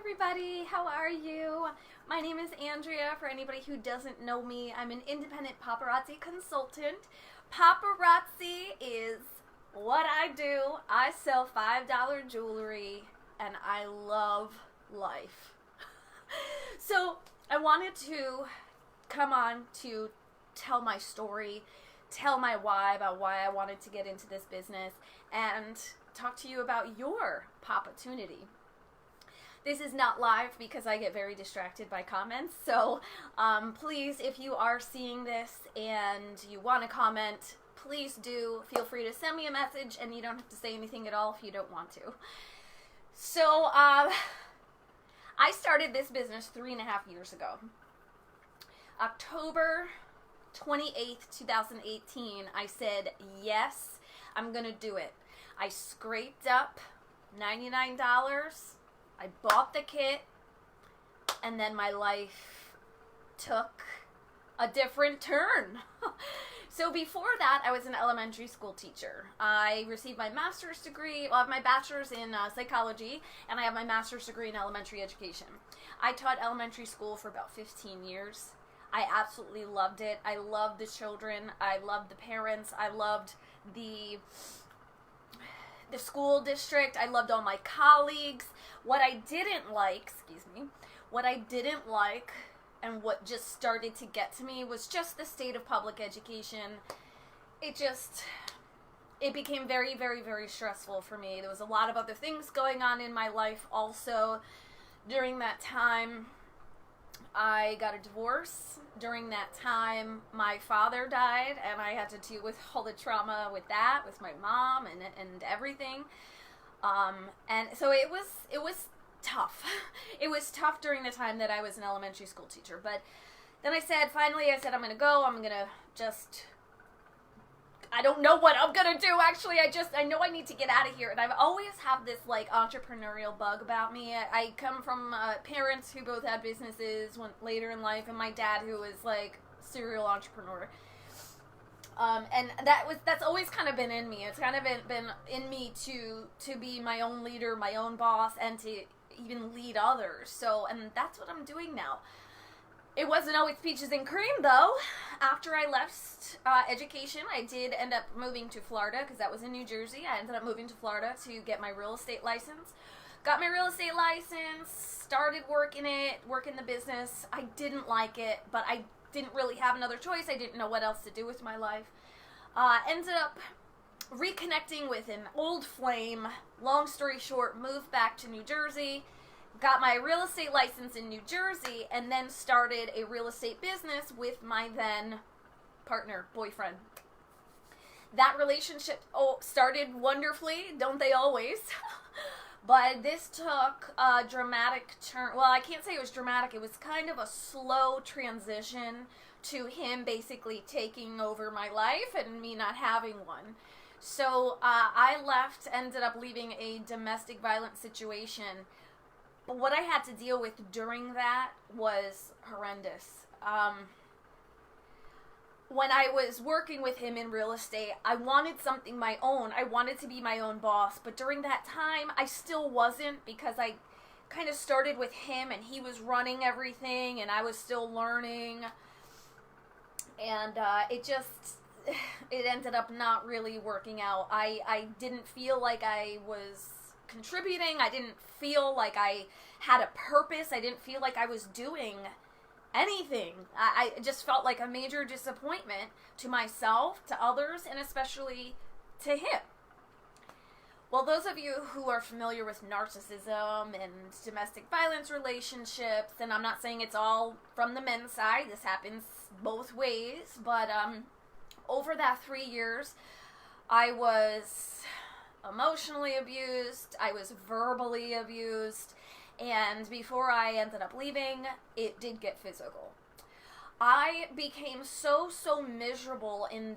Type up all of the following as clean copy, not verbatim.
everybody, how are you? My name is Andrea. For anybody who doesn't know me, I'm an independent paparazzi consultant. Paparazzi is what I do. I sell $5 jewelry and I love life. So I wanted to come on to tell my story, tell my why about why I wanted to get into this business, and talk to you about your Papatunity. This is not live because I get very distracted by comments, so please, if you are seeing this and you want to comment, please do feel free to send me a message, and you don't have to say anything at all if you don't want to. So I started this business 3.5 years ago. October 28th, 2018, I said, yes, I'm going to do it. I scraped up $99. I bought the kit, and then my life took a different turn. So before that, I was an elementary school teacher. I received my master's degree, well, I have my bachelor's in psychology, and I have my master's degree in elementary education. I taught elementary school for about 15 years. I absolutely loved it. I loved the children. I loved the parents. I loved the school district. I loved all my colleagues. What I didn't like, and what just started to get to me was just the state of public education. It became very, very, very stressful for me. There was a lot of other things going on in my life also. During that time, I got a divorce. During that time, my father died, and I had to deal with all the trauma with that, with my mom and everything. And so it was tough. It was tough during the time that I was an elementary school teacher. But then finally I said, I'm going to go. I don't know what I'm going to do, actually. I know I need to get out of here. And I've always had this, entrepreneurial bug about me. I come from parents who both had businesses later in life, and my dad who was, serial entrepreneur. And that's always kind of been in me. It's kind of been in me to be my own leader, my own boss, and to even lead others. So, and that's what I'm doing now. It wasn't always peaches and cream, though. After I left education, I did end up moving to Florida, because that was in New Jersey. I ended up moving to Florida to get my real estate license. Got my real estate license, started working the business. I didn't like it, but I didn't really have another choice. I didn't know what else to do with my life. Ended up reconnecting with an old flame. Long story short, moved back to New Jersey. Got my real estate license in New Jersey, and then started a real estate business with my then partner, boyfriend. That relationship started wonderfully, don't they always? But this took a dramatic turn. Well, I can't say it was dramatic. It was kind of a slow transition to him basically taking over my life and me not having one. So I ended up leaving a domestic violence situation. But what I had to deal with during that was horrendous. When I was working with him in real estate, I wanted something my own. I wanted to be my own boss. But during that time, I still wasn't, because I kind of started with him and he was running everything and I was still learning. And it ended up not really working out. I didn't feel like I was contributing. I didn't feel like I had a purpose. I didn't feel like I was doing anything. I just felt like a major disappointment to myself, to others, and especially to him. Well, those of you who are familiar with narcissism and domestic violence relationships, and I'm not saying it's all from the men's side, this happens both ways, but over that 3 years, I was emotionally abused, I was verbally abused, and before I ended up leaving, it did get physical. I became so miserable in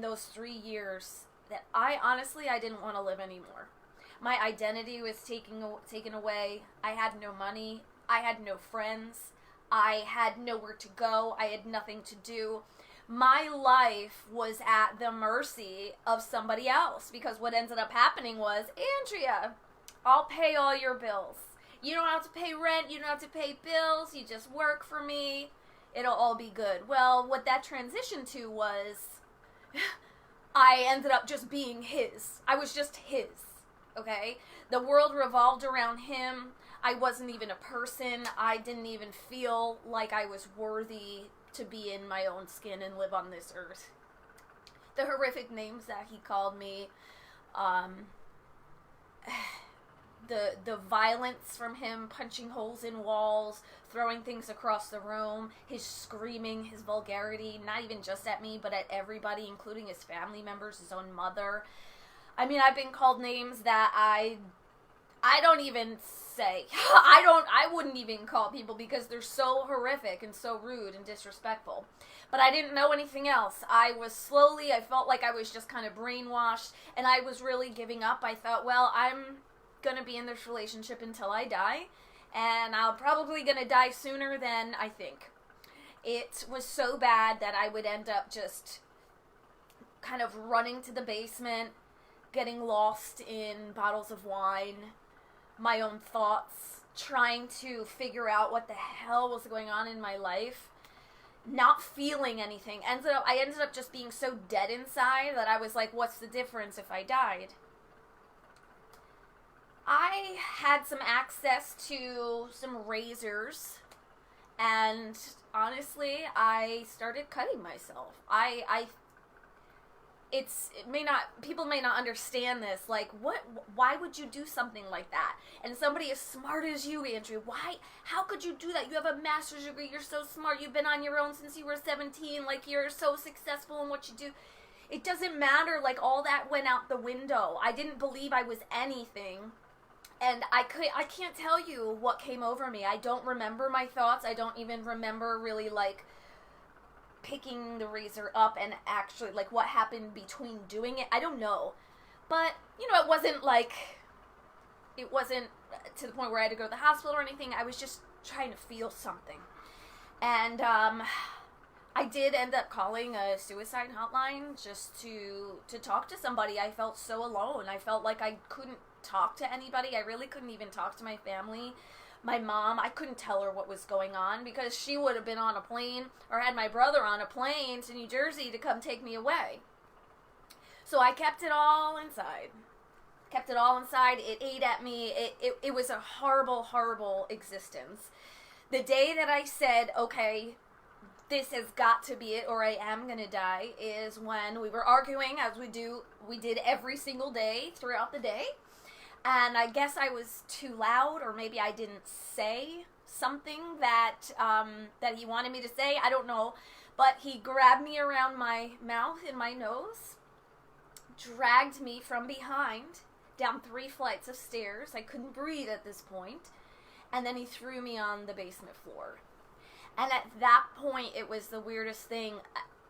those 3 years that I didn't want to live anymore. My identity was taken away. I had no money. I had no friends. I had nowhere to go. I had nothing to do. My life was at the mercy of somebody else, because what ended up happening was, Andrea, I'll pay all your bills. You don't have to pay rent, you don't have to pay bills, you just work for me, it'll all be good. Well, what that transitioned to was, I ended up just being his. I was just his, okay? The world revolved around him. I wasn't even a person. I didn't even feel like I was worthy to be in my own skin and live on this earth. The horrific names that he called me, the violence from him, punching holes in walls, throwing things across the room, his screaming, his vulgarity, not even just at me, but at everybody, including his family members, his own mother. I mean, I've been called names that I don't even say. I wouldn't even call people because they're so horrific and so rude and disrespectful. But I didn't know anything else. I felt like I was just kind of brainwashed, and I was really giving up. I thought, well, I'm gonna be in this relationship until I die, and I'm probably gonna die sooner than I think. It was so bad that I would end up just kind of running to the basement, getting lost in bottles of wine, my own thoughts, trying to figure out what the hell was going on in my life, not feeling anything. I ended up just being so dead inside that I was like, what's the difference if I died? I had some access to some razors, and honestly, I started cutting myself. People may not understand this, like, why would you do something like that? And somebody as smart as you, Andrew, how could you do that? You have a master's degree, you're so smart, you've been on your own since you were 17, like, you're so successful in what you do. It doesn't matter, like, all that went out the window. I didn't believe I was anything. And I can't tell you what came over me. I don't remember my thoughts. I don't even remember really, like, picking the razor up and actually, like, what happened between doing it. I don't know. But, it wasn't to the point where I had to go to the hospital or anything. I was just trying to feel something. And I did end up calling a suicide hotline just to talk to somebody. I felt so alone. I felt like I couldn't talk to anybody. I really couldn't even talk to my family. My mom, I couldn't tell her what was going on because she would have been on a plane or had my brother on a plane to New Jersey to come take me away. So I kept it all inside. It ate at me. It was a horrible, horrible existence. The day that I said, okay, this has got to be it or I am going to die, is when we were arguing, as we did every single day throughout the day. And I guess I was too loud, or maybe I didn't say something that he wanted me to say. I don't know. But he grabbed me around my mouth and my nose, dragged me from behind down 3 flights of stairs. I couldn't breathe at this point. And then he threw me on the basement floor. And at that point, it was the weirdest thing.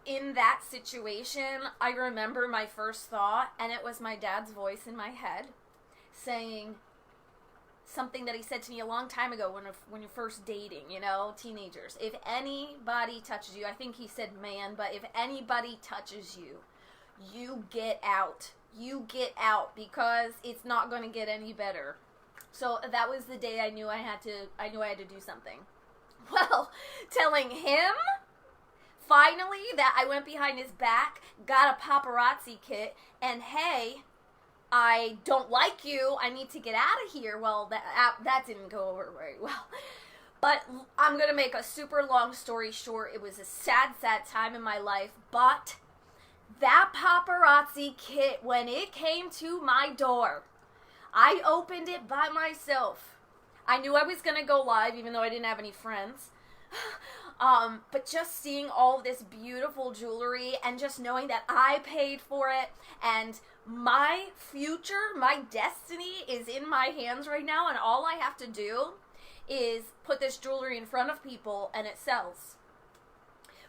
In that situation, I remember my first thought, and it was my dad's voice in my head, saying something that he said to me a long time ago when you're first dating, teenagers. If anybody touches you, I think he said man, but if anybody touches you, you get out. You get out because it's not going to get any better. So that was the day I knew I had to do something. Well, telling him finally that I went behind his back, got a paparazzi kit, and hey, I don't like you, I need to get out of here. Well, that didn't go over very well. But I'm going to make a super long story short. It was a sad, sad time in my life. But that paparazzi kit, when it came to my door, I opened it by myself. I knew I was going to go live, even though I didn't have any friends. But just seeing all this beautiful jewelry and just knowing that I paid for it and my future, my destiny is in my hands right now, and all I have to do is put this jewelry in front of people and it sells.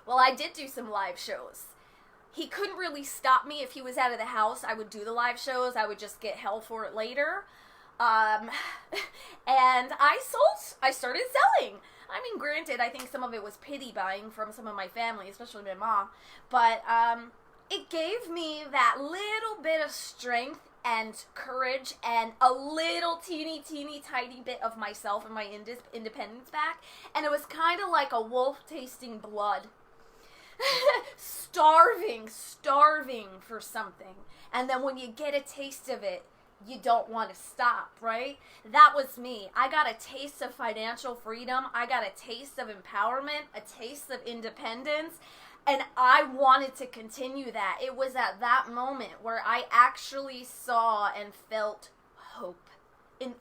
Well, I did do some live shows. He couldn't really stop me. If he was out of the house, I would do the live shows. I would just get hell for it later. And I started selling. I mean, granted, I think some of it was pity buying from some of my family, especially my mom. But it gave me that little bit of strength and courage and a little teeny tiny bit of myself and my independence back. And it was kind of like a wolf tasting blood. starving for something. And then when you get a taste of it, you don't want to stop, right? That was me. I got a taste of financial freedom. I got a taste of empowerment, a taste of independence, and I wanted to continue that. It was at that moment where I actually saw and felt hope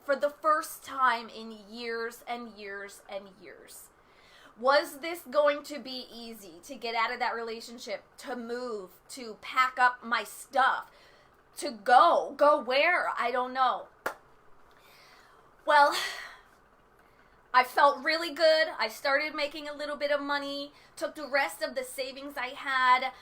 for the first time in years and years and years. Was this going to be easy to get out of that relationship, to move, to pack up my stuff, to go where? I don't know. Well, I felt really good. I started making a little bit of money, took the rest of the savings I had,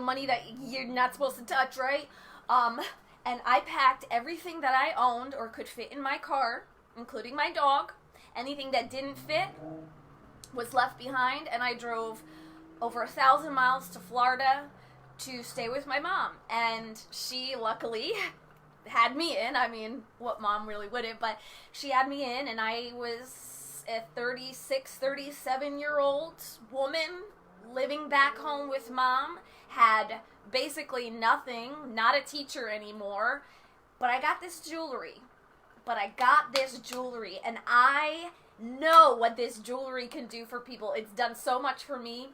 money that you're not supposed to touch, right? And I packed everything that I owned or could fit in my car, including my dog. Anything that didn't fit was left behind, and I drove over 1,000 miles to Florida to stay with my mom. And she luckily had me in. I mean, what mom really wouldn't, but she had me in, and I was a 37-year-old woman living back home with mom, had basically nothing, not a teacher anymore, but I got this jewelry. And I know what this jewelry can do for people. It's done so much for me,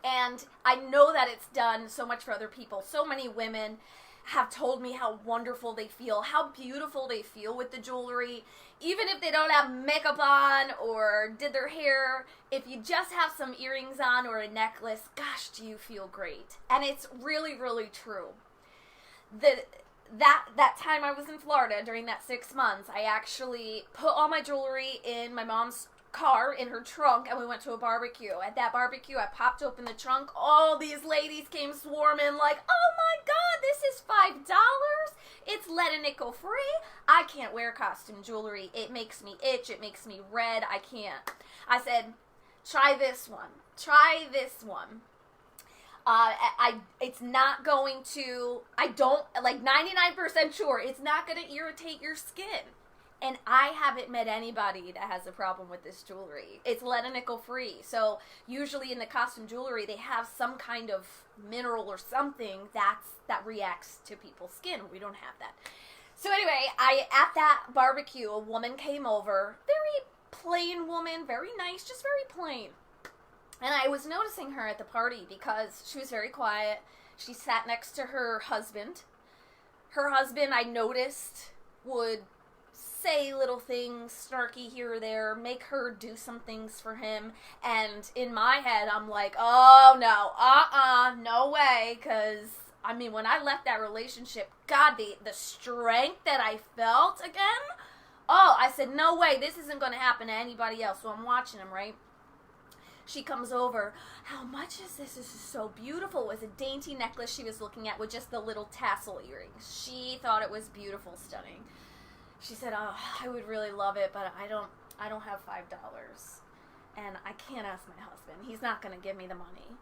and I know that it's done so much for other people. So many women have told me how wonderful they feel, how beautiful they feel with the jewelry. Even if they don't have makeup on or did their hair, if you just have some earrings on or a necklace, gosh, do you feel great. And it's really, really true. That time I was in Florida during that 6 months, I actually put all my jewelry in my mom's car, in her trunk, and we went to a barbecue. At that barbecue, I popped open the trunk. All these ladies came swarming like, oh my God, this is $5. It's lead and nickel free. I can't wear costume jewelry. It makes me itch. It makes me red. I can't. I said, try this one. Try this one. It's not going to, 99% sure, it's not going to irritate your skin. And I haven't met anybody that has a problem with this jewelry. It's lead and nickel free. So usually in the costume jewelry, they have some kind of mineral or something that reacts to people's skin. We don't have that. So anyway, at that barbecue, a woman came over, very plain woman, very nice, just very plain. And I was noticing her at the party because she was very quiet. She sat next to her husband. Her husband, I noticed, would say little things, snarky here or there, make her do some things for him. And in my head, I'm like, oh no, no way. Because, I mean, when I left that relationship, God, the strength that I felt again, I said, no way, this isn't going to happen to anybody else. So I'm watching him, right? She comes over. How much is this? This is so beautiful. It was a dainty necklace she was looking at with just the little tassel earrings. She thought it was beautiful, stunning. She said, oh, I would really love it, but I don't have $5. And I can't ask my husband. He's not going to give me the money.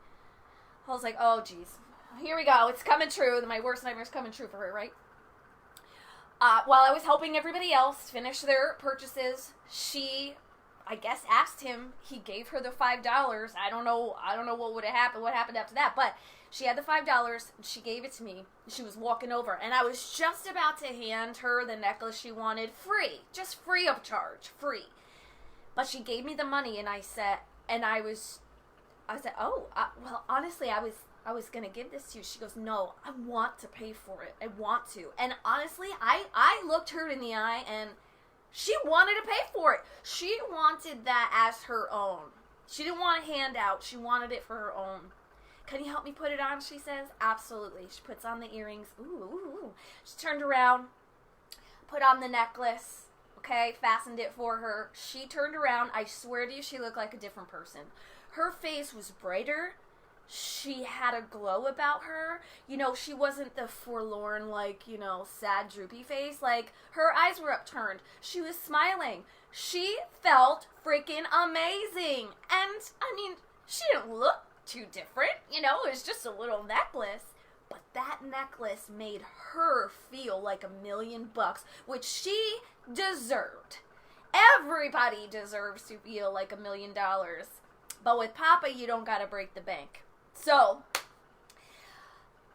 I was like, oh, geez. Here we go. It's coming true. My worst nightmare's coming true for her, right? While I was helping everybody else finish their purchases, she, I guess, asked him. He gave her the $5. I don't know what would have happened. What happened after that? But she had the $5. She gave it to me. She was walking over, and I was just about to hand her the necklace she wanted, free, just free of charge, free. But she gave me the money, and I said, oh, well, honestly, I was gonna give this to you. She goes, no, I want to pay for it. I want to. And honestly, I looked her in the eye, and she wanted to pay for it. She wanted that as her own. She didn't want a handout. She wanted it for her own. Can you help me put it on? She says. Absolutely. She puts on the earrings. Ooh. She turned around, put on the necklace, okay, fastened it for her. She turned around. I swear to you, she looked like a different person. Her face was brighter. She had a glow about her. She wasn't the forlorn, sad, droopy face. Her eyes were upturned. She was smiling. She felt freaking amazing. And, I mean, she didn't look too different. It was just a little necklace. But that necklace made her feel like $1,000,000, which she deserved. Everybody deserves to feel like $1,000,000. But with Papa, you don't gotta break the bank. So,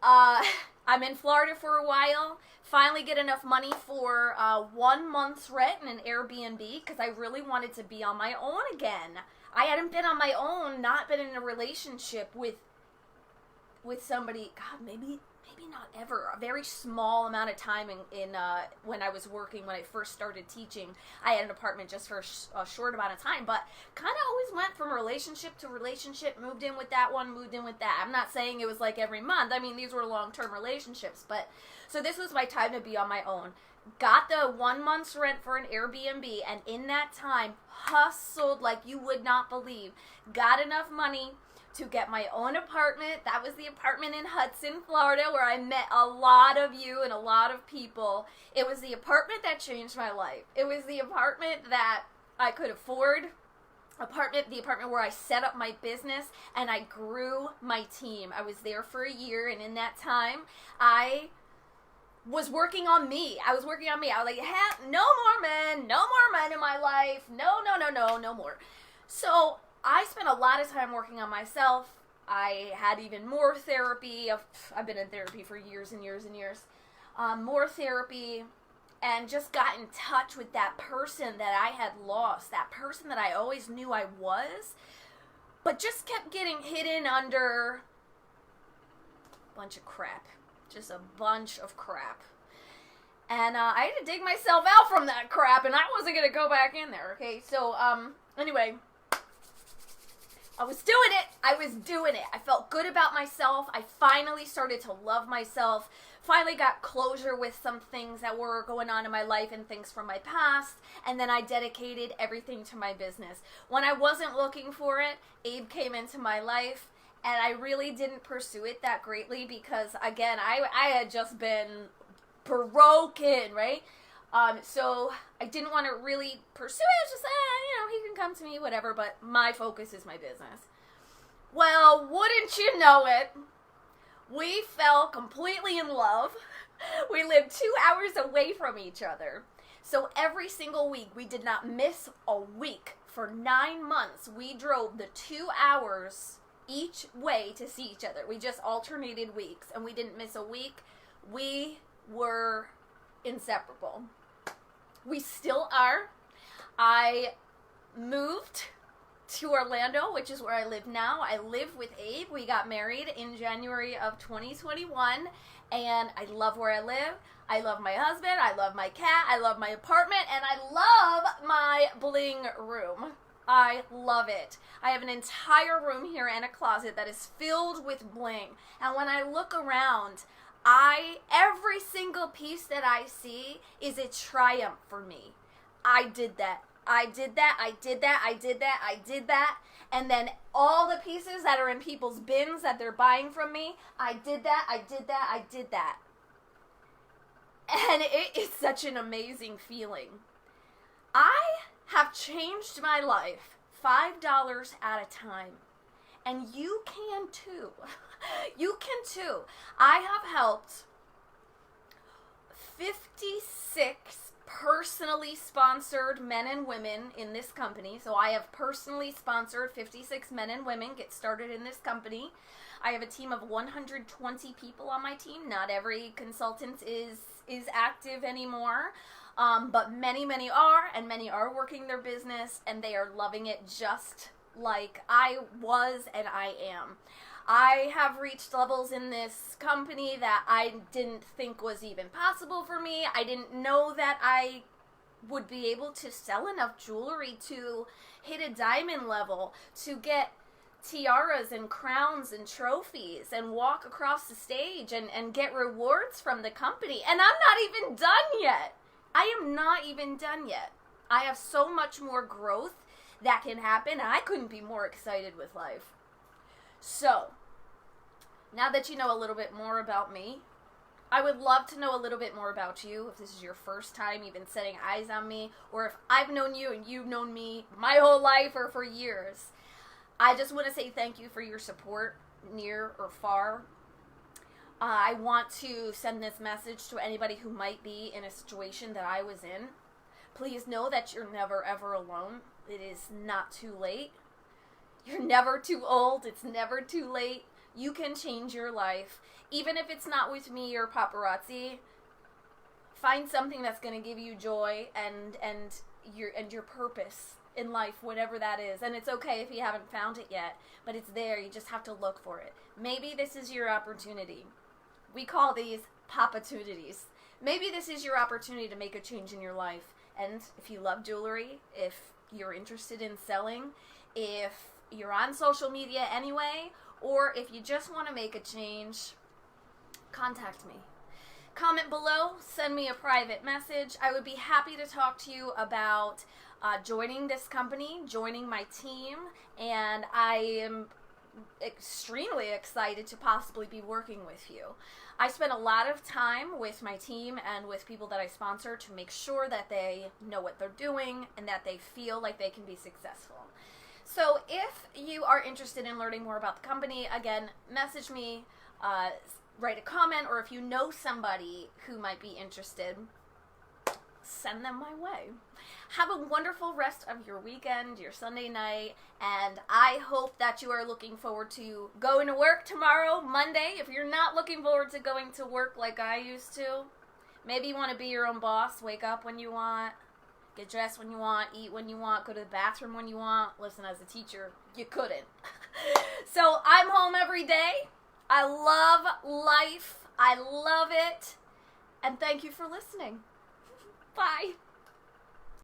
I'm in Florida for a while. Finally get enough money for 1 month's rent in an Airbnb because I really wanted to be on my own again. I hadn't been on my own, not been in a relationship with somebody, God, maybe not ever, a very small amount of time in when I was working, when I first started teaching. I had an apartment just for a short amount of time, but kind of always went from relationship to relationship, moved in with that one, moved in with that. I'm not saying it was like every month. I mean, these were long-term relationships, but so this was my time to be on my own. Got the 1 month's rent for an Airbnb, and in that time, hustled like you would not believe. Got enough money to get my own apartment. That was the apartment in Hudson, Florida, where I met a lot of you and a lot of people. It was the apartment that changed my life. It was the apartment that I could afford. The apartment where I set up my business and I grew my team. I was there for a year, and in that time, I was working on me. I was like, no more men in my life. No more. So I spent a lot of time working on myself. I had even more therapy. I've been in therapy for years and years and years. More therapy, and just got in touch with that person that I had lost, that person that I always knew I was, but just kept getting hidden under a bunch of crap. Just a bunch of crap. And I had to dig myself out from that crap, and I wasn't going to go back in there, okay? So, anyway, I was doing it. I felt good about myself. I finally started to love myself. Finally got closure with some things that were going on in my life and things from my past. And then I dedicated everything to my business. When I wasn't looking for it, Abe came into my life. And I really didn't pursue it that greatly because, again, I had just been broken, right? So I didn't want to really pursue it. It's just, he can come to me, whatever, but my focus is my business. Well, wouldn't you know it, we fell completely in love. We lived 2 hours away from each other. So every single week, we did not miss a week. For 9 months, we drove the 2 hours each way to see each other. We just alternated weeks, and we didn't miss a week. We were inseparable. We still are. I moved to Orlando, which is where I live now. I live with Abe. We got married in January of 2021, and I love where I live. I love my husband. I love my cat. I love my apartment, and I love my bling room. I love it. I have an entire room here and a closet that is filled with bling. And when I look around, every single piece that I see is a triumph for me. I did that. And then all the pieces that are in people's bins that they're buying from me, I did that. And it is such an amazing feeling. I have changed my life $5 at a time. And you can too. You can too. I have helped 56 personally sponsored men and women in this company. So I have personally sponsored 56 men and women get started in this company. I have a team of 120 people on my team. Not every consultant is active anymore. But many are, and many are working their business, and they are loving it just like I was and I am. I have reached levels in this company that I didn't think was even possible for me. I didn't know that I would be able to sell enough jewelry to hit a diamond level, to get tiaras and crowns and trophies and walk across the stage and get rewards from the company. And I'm not even done yet. I am not even done yet. I have so much more growth that can happen, and I couldn't be more excited with life. So, now that you know a little bit more about me, I would love to know a little bit more about you. If this is your first time even setting eyes on me, or if I've known you and you've known me my whole life or for years, I just want to say thank you for your support, near or far. I want to send this message to anybody who might be in a situation that I was in. Please know that you're never ever alone. It is not too late. You're never too old. It's never too late. You can change your life. Even if it's not with me or Paparazzi, find something that's going to give you joy and your purpose in life, whatever that is. And it's okay if you haven't found it yet, but it's there. You just have to look for it. Maybe this is your opportunity. We call these Papatunities. Maybe this is your opportunity to make a change in your life. And if you love jewelry, if you're interested in selling, if you're on social media anyway, or if you just want to make a change, contact me. Comment below, send me a private message. I would be happy to talk to you about joining this company, joining my team, and I am extremely excited to possibly be working with you. I spend a lot of time with my team and with people that I sponsor to make sure that they know what they're doing and that they feel like they can be successful. So if you are interested in learning more about the company, again, message me, write a comment, or if you know somebody who might be interested, send them my way. Have a wonderful rest of your weekend, your Sunday night, and I hope that you are looking forward to going to work tomorrow, Monday. If you're not looking forward to going to work like I used to, maybe you want to be your own boss, wake up when you want, get dressed when you want, eat when you want, go to the bathroom when you want. Listen, as a teacher, you couldn't. So I'm home every day. I love life. I love it. And thank you for listening. Bye.